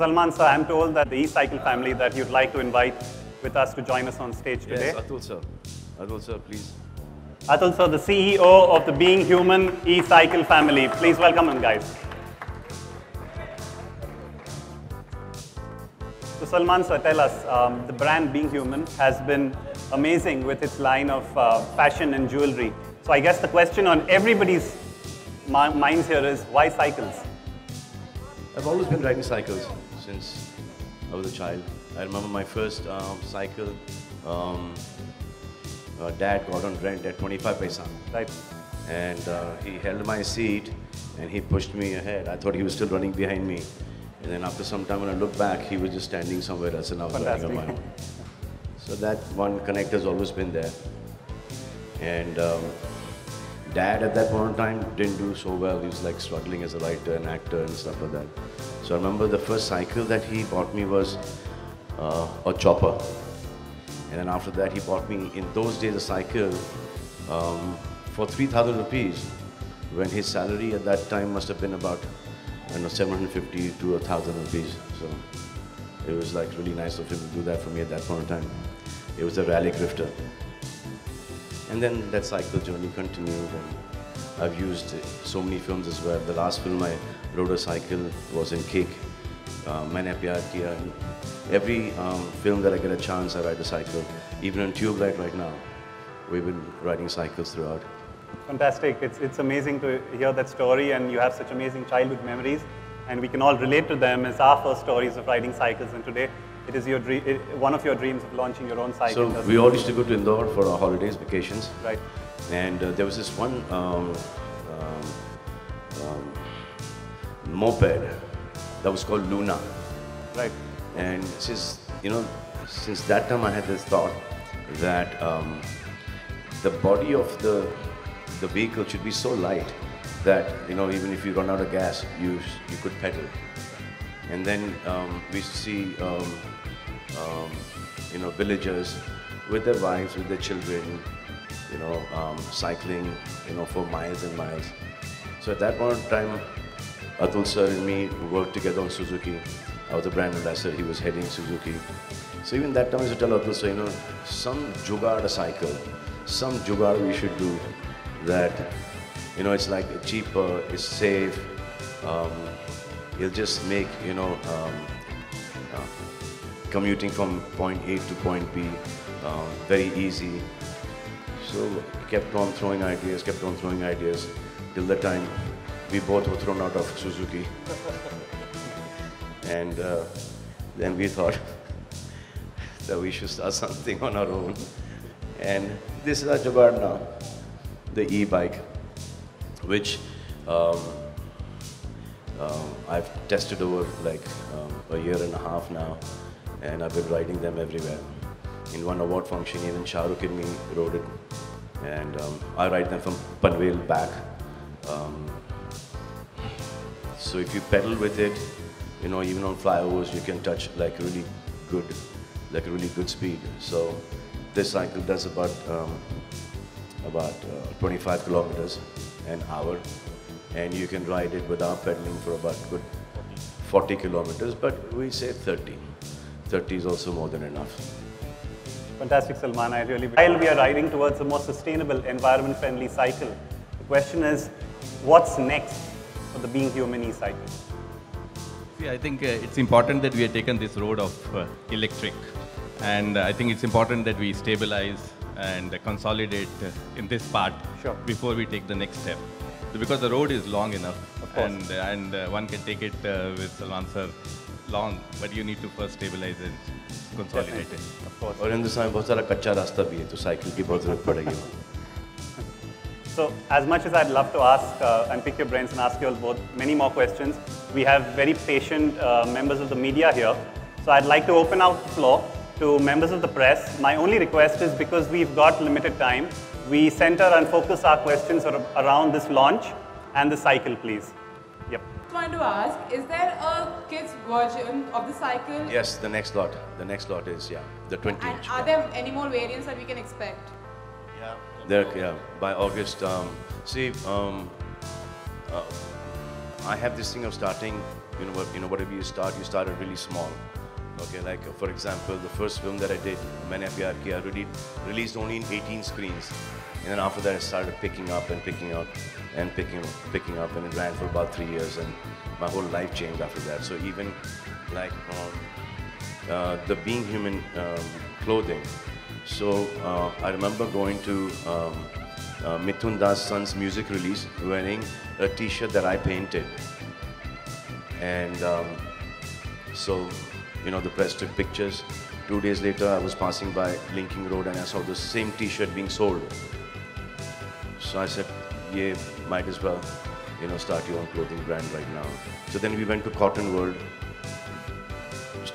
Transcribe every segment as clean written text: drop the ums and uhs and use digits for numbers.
Salman sir, I'm told that the e-cycle family that you'd like to invite with us to join us on stage today. Yes, Atul sir. Atul sir, please. Atul sir, the CEO of the Being Human e-cycle family. Please welcome him, guys. So Salman sir, tell us, the brand Being Human has been amazing with its line of fashion and jewelry. So I guess the question on everybody's minds here is, why cycles? I've always been riding cycles since I was a child. I remember my first cycle, Dad got on rent at 25 paisa. Right. And he held my seat and he pushed me ahead. I thought he was still running behind me. And then after some time when I looked back, he was just standing somewhere else and I was riding on my own. So that one connect has always been there. And Dad at that point in time didn't do so well. He was like struggling as a writer and actor and stuff like that. So I remember the first cycle that he bought me was a chopper. And then after that he bought me, in those days, a cycle for 3,000 rupees, when his salary at that time must have been about 750 to 1,000 rupees. So it was like really nice of him to do that for me at that point in time. It was a rally grifter. And then that cycle journey continued, and I've used so many films as well. The last film I rode a cycle was in Kick, Maine Pyar Kiya. Every film that I get a chance, I ride a cycle. Even on Tube right now, we've been riding cycles throughout. Fantastic. It's amazing to hear that story, and you have such amazing childhood memories, and we can all relate to them as our first stories of riding cycles. And today, it is your one of your dreams of launching your own cycle. So we all used to go to Indore for our holidays, vacations. Right. And there was this one moped that was called Luna. Right. And since that time I had this thought that the body of the vehicle should be so light that even if you run out of gas, you could pedal. And then we used to see villagers with their wives, with their children, cycling, for miles and miles. So at that point in time, Atul sir and me worked together on Suzuki. I was the brand ambassador, he was heading Suzuki. So even that time I used to tell Atul sir, some jugaad a cycle, some jugaad we should do that, it's like cheaper, it's safe, it'll just make, commuting from point A to point B very easy. So kept on throwing ideas till the time we both were thrown out of Suzuki. And then we thought that we should start something on our own. And this is our jugaad now, the e-bike, which I've tested over like a year and a half now, and I've been riding them everywhere. In one award function, even Shah Rukh and me rode it, and I ride them from Panvel back. So if you pedal with it, even on flyovers, you can touch like really good speed. So this cycle does about 25 kilometers an hour, and you can ride it without pedaling for about good 40 kilometers, but we say 30. 30 is also more than enough. Fantastic, Salman. While we are riding towards a more sustainable, environment-friendly cycle, the question is, what's next for the Being Human e-cycle? See, I think it's important that we have taken this road of electric, and I think it's important that we stabilize and consolidate in this part before we take the next step. Because the road is long enough, and one can take it with Salman sir long, but you need to first stabilize and consolidate it. Of course. और हिंदुस्तान में बहुत सारा कच्चा रास्ता भी है, तो cycle की बहुत ज़रूरत पड़ेगी. So, as much as I'd love to ask and pick your brains and ask you all both many more questions, we have very patient members of the media here. So, I'd like to open out the floor to members of the press. My only request is, because we've got limited time, we center and focus our questions around this launch and the cycle, please. Yep. I wanted to ask, is there a kids version of the cycle? Yes, the next lot. The next lot is, the 20-inch. And are there any more variants that we can expect? By August. I have this thing of starting whatever you start really small. Okay, like for example, the first film that I did, Maine Pyar Kiya, released only in 18 screens. And then after that, I started picking up and picking up, and it ran for about 3 years, and my whole life changed after that. So even like the Being Human clothing. So I remember going to Mithun Das Son's music release, wearing a T-shirt that I painted, and so the press took pictures. 2 days later, I was passing by Linking Road and I saw the same T-shirt being sold. So I said, yeah, might as well, start your own clothing brand right now. So then we went to Cotton World,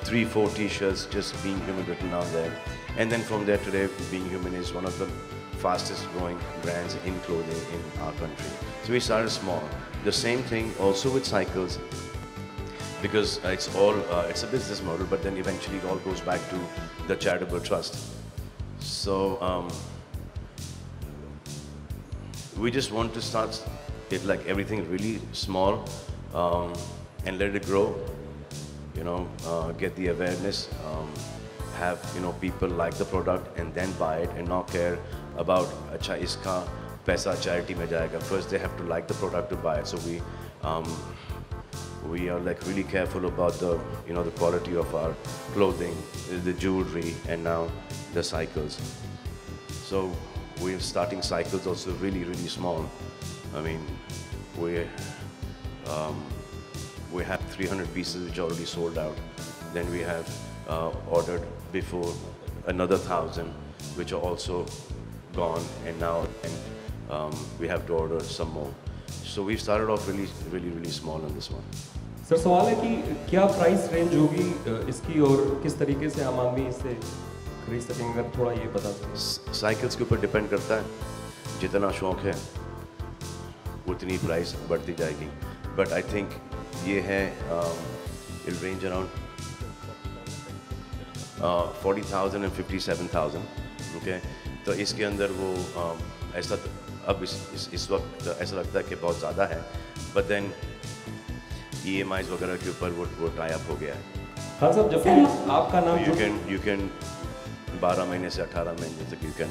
3-4 T-shirts, just Being Human written on there. And then from there today, Being Human is one of the fastest growing brands in clothing in our country. So we started small. The same thing also with cycles, because it's a business model, but then eventually it all goes back to the charitable trust. So we just want to start it like everything really small and let it grow. Get the awareness, have people like the product and then buy it and not care about acha iska paisa charity mein jayega. First they have to like the product to buy it. So we are like really careful about the the quality of our clothing, the jewelry, and now the cycles. So we're starting cycles also really small. I mean, we have 300 pieces which are already sold out. Then we have ordered before another 1,000 which are also gone, and now we have to order some more. So we've started off really small on this one. Sir सवाल है कि क्या price range होगी इसकी और किस तरीके से आम आदमी इसे खरीद सकेंगे, अगर थोड़ा ये बता सकें। साइकिल्स के ऊपर डिपेंड करता है, जितना शौक है उतनी प्राइस बढ़ती जाएगी, बट आई थिंक ये है it range around 40,000 and 57,000. Okay, तो इसके अंदर वो ऐसा अब इस वक्त ऐसा लगता है कि बहुत ज़्यादा है, बट देन EMIs वगैरह के ऊपर वो टाई अप हो गया है। हाँ सर, जब भी आपका नाम you can 12 महीने से 18 महीने तक you can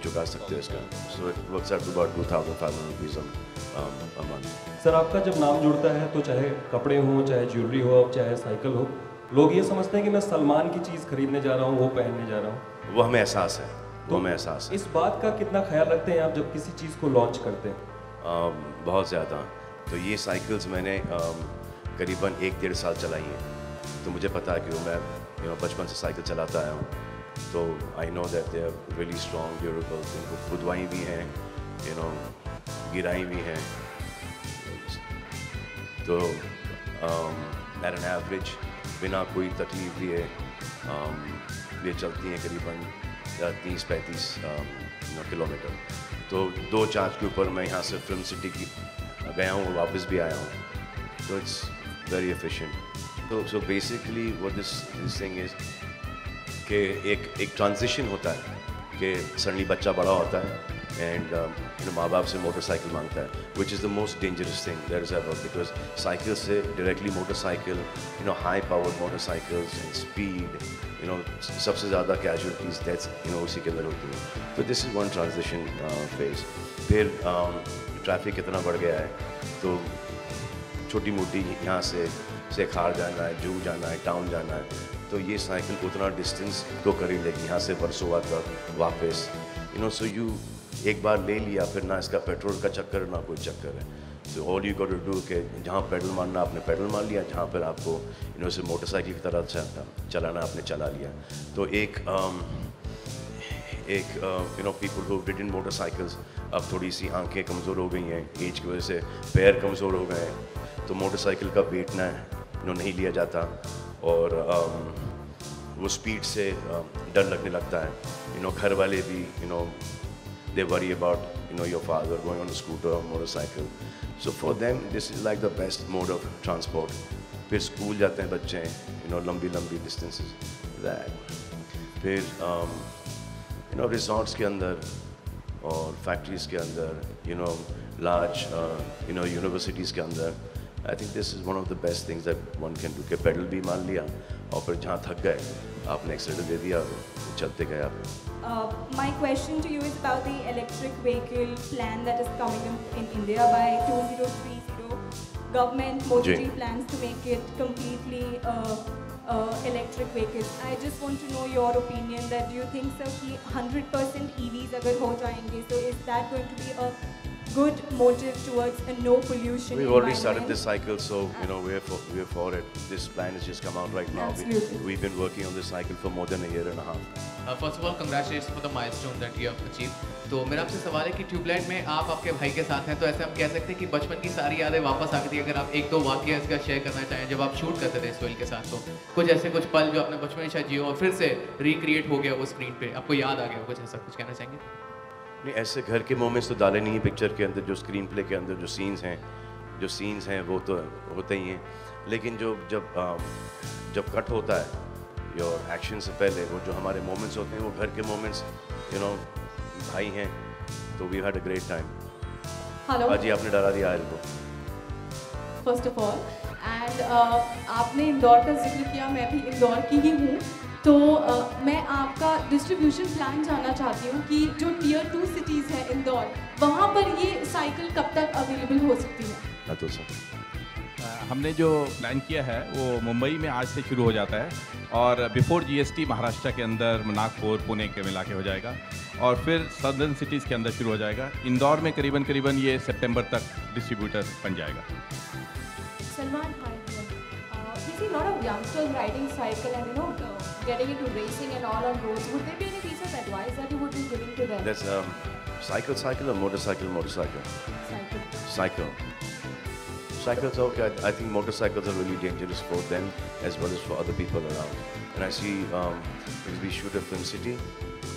चुका सकते हो इसका। So it works out to about 2,500 rupees a month. Sir आपका जब नाम जुड़ता है तो चाहे कपड़े हों, चाहे ज्वेलरी हो, चाहे साइकिल हो, लोग ये समझते हैं कि मैं सलमान की चीज़ खरीदने जा रहा हूँ, वो पहनने जा रहा हूँ। वो हमें एहसास है, वो हमें एहसास है। इस बात का कितना ख्याल रखते हैं आप जब किसी चीज़ को लॉन्च करते हैं? बहुत ज़्यादा। तो ये साइकिल्स मैंने करीबन 1-1.5 साल चलाई हैं, तो मुझे पता है कि मैं बचपन से साइकिल चलाता आया हूँ, तो I know that they are really strong, durable, इनको खुदवाई भी हैं, गिराई भी हैं, तो एट एन एवरेज बिना कोई तकलीफ दिए ये चलती हैं करीबन 30-35 किलोमीटर। तो 2 चार्ज के ऊपर मैं यहाँ से फिल्म सिटी की गया हूँ, वापस भी आया हूँ, तो it's very efficient. So basically what this thing is कि एक ट्रांजिशन होता है कि सडनली बच्चा बड़ा होता है एंड माँ बाप से मोटरसाइकिल मांगता है, which is the most dangerous thing that is ever, because cycle से directly motorcycle, high powered motorcycles and speed, सबसे ज़्यादा कैजुअलिटीज डेथ्स उसी के अंदर होती है। तो this is one transition phase. फिर ट्रैफिक इतना बढ़ गया है, तो छोटी मोटी यहाँ से खार जाना है, जू जाना है, टाउन जाना है, तो ये साइकिल उतना डिस्टेंस तो कर ही लेगी, यहाँ से वर्सोवा तक वापस। सो यू एक बार ले लिया, फिर ना इसका पेट्रोल का चक्कर ना कोई चक्कर है। So all you got to do कि जहाँ पेडल मारना आपने पेडल मार लिया, जहाँ पर आपको इसे मोटरसाइकिल की तरह चलाना आपने चला लिया। तो एक पीपल हु रिडन मोटरसाइकिल्स, अब थोड़ी सी आंखें कमज़ोर हो गई हैं, एज की वजह से पैर कमज़ोर हो गए हैं, तो मोटरसाइकिल का वेट ना नहीं लिया जाता, और वो स्पीड से डर लगने लगता है। घर वाले भी they worry about your father going on a scooter or motorcycle, so for them this is like the best mode of transport. फिर स्कूल जाते हैं बच्चे, लंबी डिस्टेंसेस दैट, फिर रिसोर्ट्स के अंदर और फैक्ट्रीज़ के अंदर, लार्ज यूनिवर्सिटीज़ के अंदर I think this is one of the best things that one can do. कि pedal भी मान लिया और फिर जहाँ थक गए आपने accelerator दे दिया चलते गए आप. My question to you is about the electric vehicle plan that is coming in India by 2030. Government Modi plans to make it completely electric vehicles. I just want to know your opinion. That do you think so कि 100% EVs अगर हो जाएंगे, so is that going to be a good motive towards a no pollution? We've already started this cycle, so you know we're for it. This plan has just come out right now. We've been working on this cycle for more than a year and a half. First of all, congratulations for the milestone that you have achieved. तो मेरा आपसे सवाल है कि tubelight में आप आपके भाई के साथ हैं, तो ऐसे हम कह सकते हैं कि बचपन की सारी यादें वापस आ गई थी. अगर आप एक दो वाक़या इसका शेयर करना चाहें जब आप शूट करते थे सोहेल के साथ, तो कुछ ऐसे कुछ पल जो आपने बचपन में शायद जियो और फिर से रिक्रिएट हो गया वो स्क्रीन पे, आपको याद आ गया, कुछ ऐसा कुछ कहना चाहेंगे? नहीं, ऐसे घर के मोमेंट्स तो डाले नहीं पिक्चर के अंदर. जो स्क्रीन प्ले के अंदर जो सीन्स हैं वो तो होते ही हैं, लेकिन जब कट होता है योर एक्शन से पहले वो जो हमारे मोमेंट्स होते हैं वो घर के मोमेंट्स, यू नो भाई हैं, तो we had a great time. Hello ji आपने डरा दिया आयल को. फर्स्ट ऑफ ऑल एंड आपने इंदौर का जिक्र किया, मैं भी इंदौर की ही हूँ, तो मैं आपका डिस्ट्रीब्यूशन प्लान जानना चाहती हूँ कि जो टियर 2 सिटीज़ हैं इंदौर, वहाँ पर ये साइकिल कब तक अवेलेबल हो सकती है? तो सर हमने जो प्लान किया है वो मुंबई में आज से शुरू हो जाता है और बिफोर GST महाराष्ट्र के अंदर नागपुर पुणे के मिला के हो जाएगा और फिर सदर्न सिटीज़ के अंदर शुरू हो जाएगा. इंदौर में करीबन ये सितंबर तक डिस्ट्रीब्यूटर बन जाएगा. Salman, hi. We see a lot of youngsters riding cycle and getting into racing and all on roads. Would there be any piece of advice that you would be giving to them? That's cycle or motorcycle? Cycle. Cycles, okay. I think motorcycles are really dangerous for them as well as for other people around. And I see, because we shoot a film city,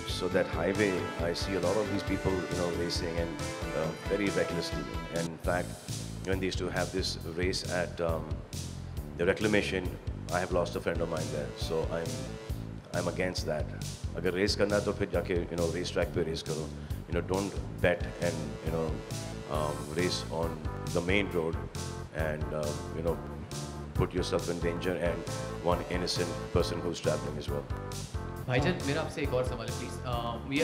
so that highway, I see a lot of these people, racing and very recklessly. And in fact, when they used to have this race at the reclamation, I have lost a friend of mine there. So I'm against that. अगर race करना है तो फिर जाके race track पे race करो. Don't bet and race on the main road and put yourself in danger and one innocent person who's traveling as well. भाईजान मेरा आपसे एक और सवाल है प्लीज़.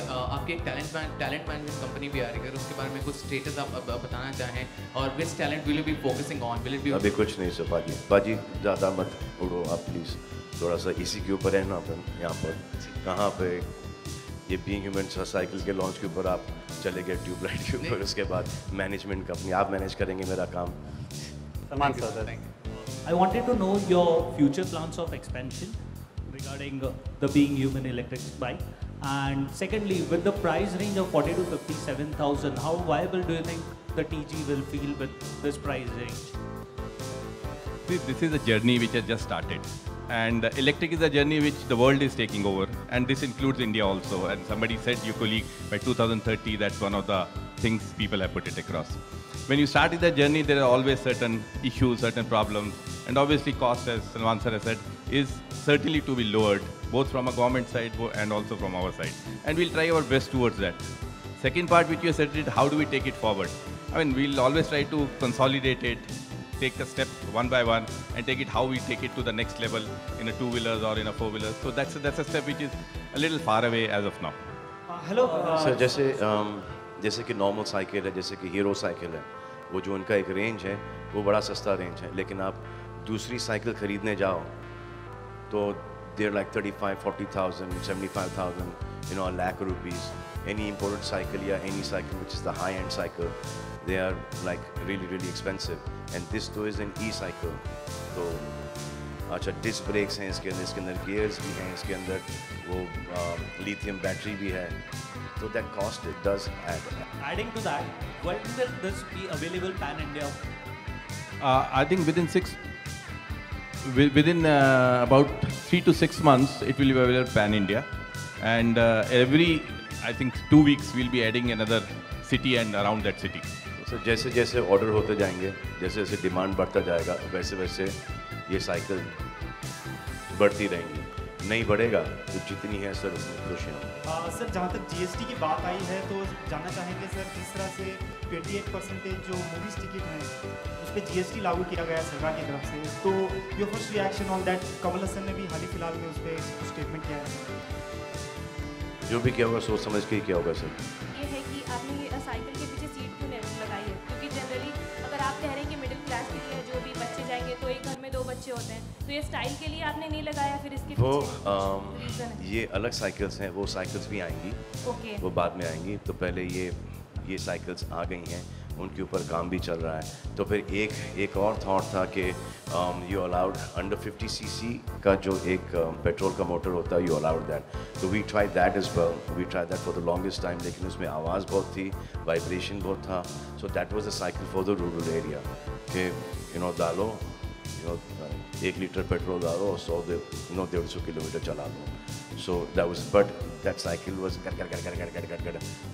आपकी एक टैलेंट मैनेजमेंट कंपनी भी आ रही है, अगर उसके बारे में कुछ स्टेटस आप बताना चाहें और which talent will you be focusing on? Will it be? अभी कुछ नहीं सर बाजी ज़्यादा मत उड़ो आप प्लीज़. थोड़ा सा इसी के ऊपर है ना अपन यहाँ पर कहाँ पे ये बीइंग ह्यूमन साइकिल के लॉन्च के ऊपर आप चले गए ट्यूबलाइट के ऊपर. उसके बाद मैनेजमेंट कंपनी आप मैनेज करेंगे मेरा काम. Salman sir, I wanted to know your future plans of expansion regarding the being human electric bike, and secondly, with the price range of 40 to 57,000, how viable do you think the TG will feel with this price range? See, this is a journey which has just started, and electric is a journey which the world is taking over, and this includes India also. And somebody said, your colleague, by 2030, that's one of the things people have put it across. When you start in that journey, there are always certain issues, certain problems, and obviously cost, as Salman sir has said, is certainly to be lowered, both from a government side and also from our side. And we'll try our best towards that. Second part which you said, how do we take it forward? I mean, we'll always try to consolidate it, take a step one by one, and take it how we take it to the next level in a two-wheelers or in a four-wheelers. So that's a step which is a little far away as of now. Hello. Sir, जैसे कि normal cycle है, जैसे कि hero cycle है, वो जो उनका एक रेंज है वो बड़ा सस्ता रेंज है, लेकिन आप दूसरी साइकिल खरीदने जाओ तो they're like 35, 40,000, 75,000, a lakh rupees. Any imported cycle या any cycle which is the high-end cycle, they are like really, really expensive. And this though is an e-cycle. तो अच्छा डिस्क ब्रेक्स हैं इसके अंदर गियर्स भी हैं, इसके अंदर वो लिथियम बैटरी भी है. So that cost it does add. Adding to that, when will this be available pan-India? I think within about 3 to 6 months, it will be available pan-India. And every, I think, 2 weeks, we'll be adding another city and around that city. So जैसे जैसे order होते जाएंगे, जैसे जैसे demand बढ़ता जाएगा, वैसे वैसे ये साइकिल बढ़ती रहेंगी. नहीं बढ़ेगा तो जितनी है सर उतनी खुश हैं। सर जहाँ तक जीएसटी की बात आई है तो जानना चाहेंगे सर जिस तरह से 28% जो मूवीज टिकट हैं उस पर जीएसटी लागू किया गया सरकार की तरफ से, तो your first reaction on that? Kamal Haasan ने भी हाल ही फिलहाल में उस पर स्टेटमेंट किया है। जो भी किया होगा सोच समझ के ही किया होगा सर। ये है कि आपने ये साइकिल के पीछे सीट क्यों नहीं लगाई है? क्योंकि जनरली अगर आप कह रहे हैं कि मिडिल क्लास के लिए जो भी बच्चे जाएंगे तो एक घर में 2 बच्चे होते हैं, तो ये स्टाइल के लिए आपने नहीं लगाया, फिर इसके वो पीछे रीजन है? ये अलग साइकिल्स हैं, वो साइकिल्स भी आएंगी, ओके, वो बाद में आएंगी। तो पहले ये साइकिल्स आ गई हैं, उनके ऊपर काम भी चल रहा है। तो फिर एक और थॉट था कि यू अलाउड अंडर 50 सीसी का जो एक पेट्रोल का मोटर होता है, यू अलाउड दैट। तो we try that is well, we try that for the longest time, लेकिन उसमें आवाज़ बहुत थी, वाइब्रेशन बहुत था। So that was a cycle for the rural area कि डालो 1 लीटर पेट्रोल डालो और 100-150 किलोमीटर चला लो। So that was, but that cycle was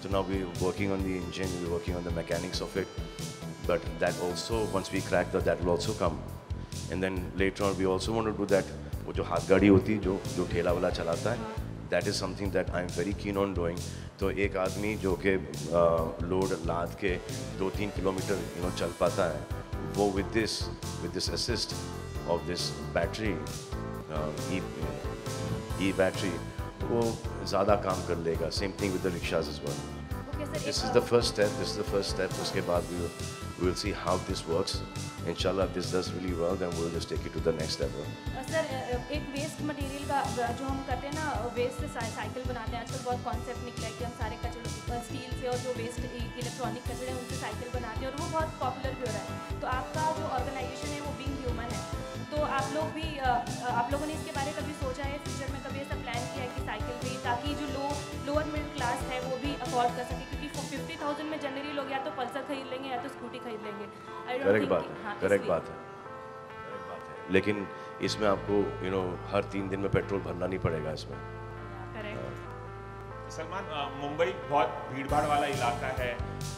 so now we're working on the engine, we're working on the mechanics of it, but that also, once we crack that will also come, and then later on we also want to do that, वो जो हाथ गाड़ी होती है जो ठेला वाला चलाता है, that is something that I'm very keen on doing। तो एक आदमी जो कि लोड लाद के 2-3 किलोमीटर चल पाता है, वो with this assist of this battery, ई बैटरी, वो ज़्यादा काम कर लेगा। Same thing with the rickshaws is well. This is the first step. उसके बाद we will see how this works. इंशाल्लाह this does really well, then we will just take it to the next level. Sir एक waste material का जो हम करते हैं ना, वेस्ट से साइकिल बनाते हैं, आजकल बहुत कॉन्सेप्ट निकला है कि हम सारे कचड़े स्टील से और जो वेस्ट इलेक्ट्रॉनिक कचड़े हैं उनसे साइकिल बनाते हैं, और वो बहुत पॉपुलर भी हो रहा है। तो आपका जो ऑर्गेनाइजेशन है वो बीइंग ह्यूमन है, तो आप लोगों ने इसके बारे में कभी सोचा है, फ्यूचर में कभी ऐसा प्लान किया है कि साइकिल भी, ताकि जो लोअर मिडिल क्लास है वो भी अफोर्ड कर सके? क्योंकि 50,000 में जनरली लोग या तो पल्सर खरीद लेंगे या तो स्कूटी खरीद लेंगे। करेक्ट बात है। लेकिन इसमें आपको हर 3 दिन में पेट्रोल भरना नहीं पड़ेगा इसमें। सलमान, मुंबई बहुत भीड़-भाड़ वाला इलाका है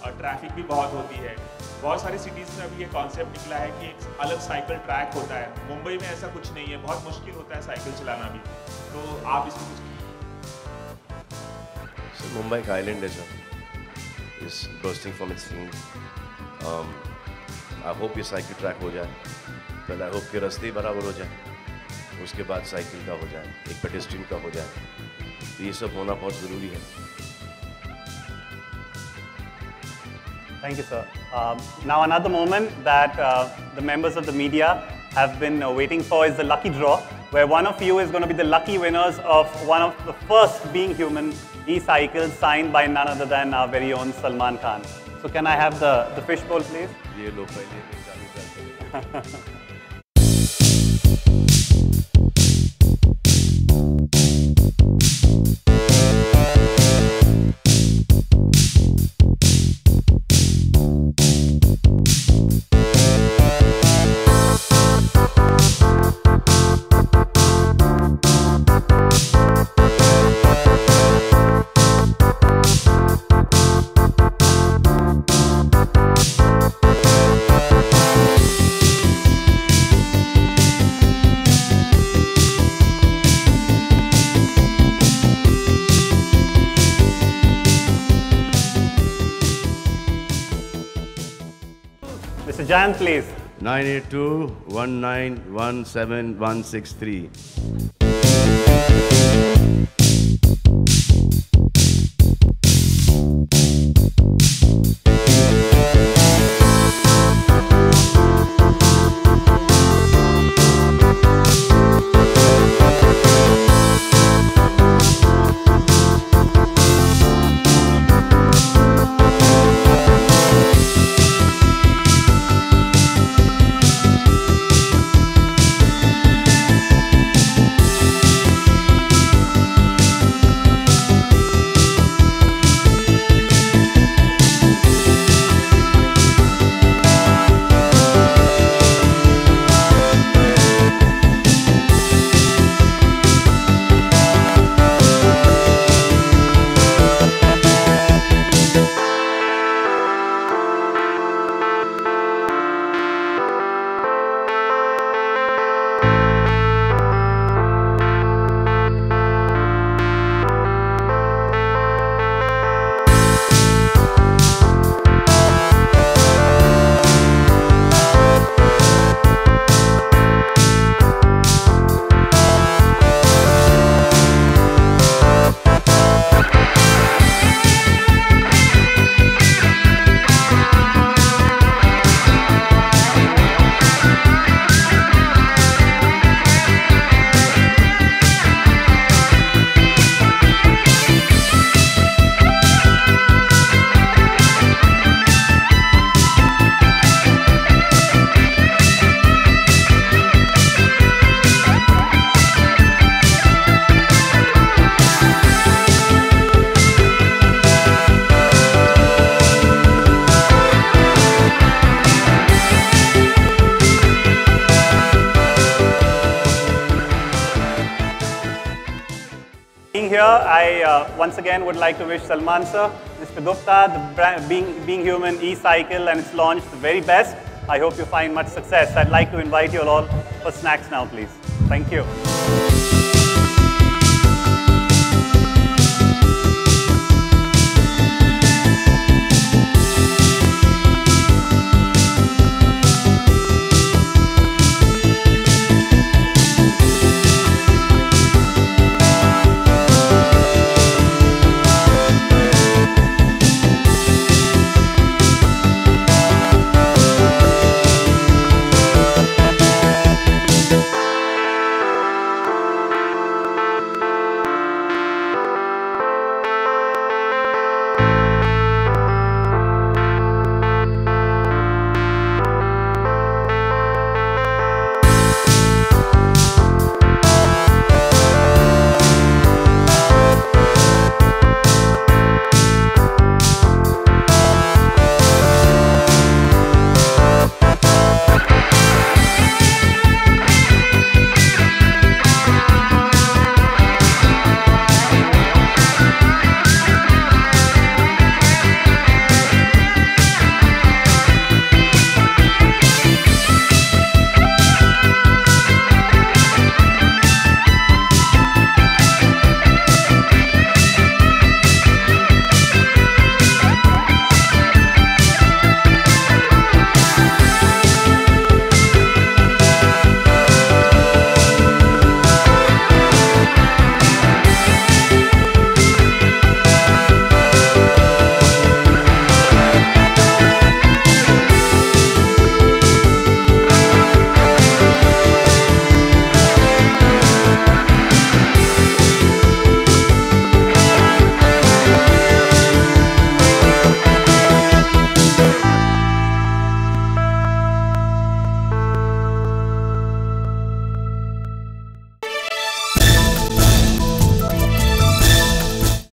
और ट्रैफिक भी बहुत होती है। बहुत सारी सिटीज़ में अभी ये कॉन्सेप्ट निकला है कि एक अलग साइकिल ट्रैक होता है। मुंबई में ऐसा कुछ नहीं है, बहुत मुश्किल होता है साइकिल चलाना भी। तो आप इसमें कुछ? मुंबई का आइलैंड है sir, is bursting from it's seen. I hope ये साइकिल ट्रैक हो जाए। पहले आई होप के रास्ते बराबर हो जाए, उसके बाद साइकिल का हो जाए, एक पेडेस्ट्रियन का हो जाए। ये सब होना बहुत ज़रूरी है। Thank you, sir. Now another moment that the members of the media have been waiting for is the lucky draw, where one of you is going to be the lucky winners of one of the first Being Human e-cycles signed by none other than our very own Salman Khan. So can I have the fishbowl, please? ये लो पहले चालू करते Mr. Jayan, please. 982-1917163. being here. I once again would like to wish Salman sir, Mr. Gupta, the brand, being Human e-cycle and its launch the very best. I hope you find much success. I'd like to invite you all for snacks now, please. Thank you.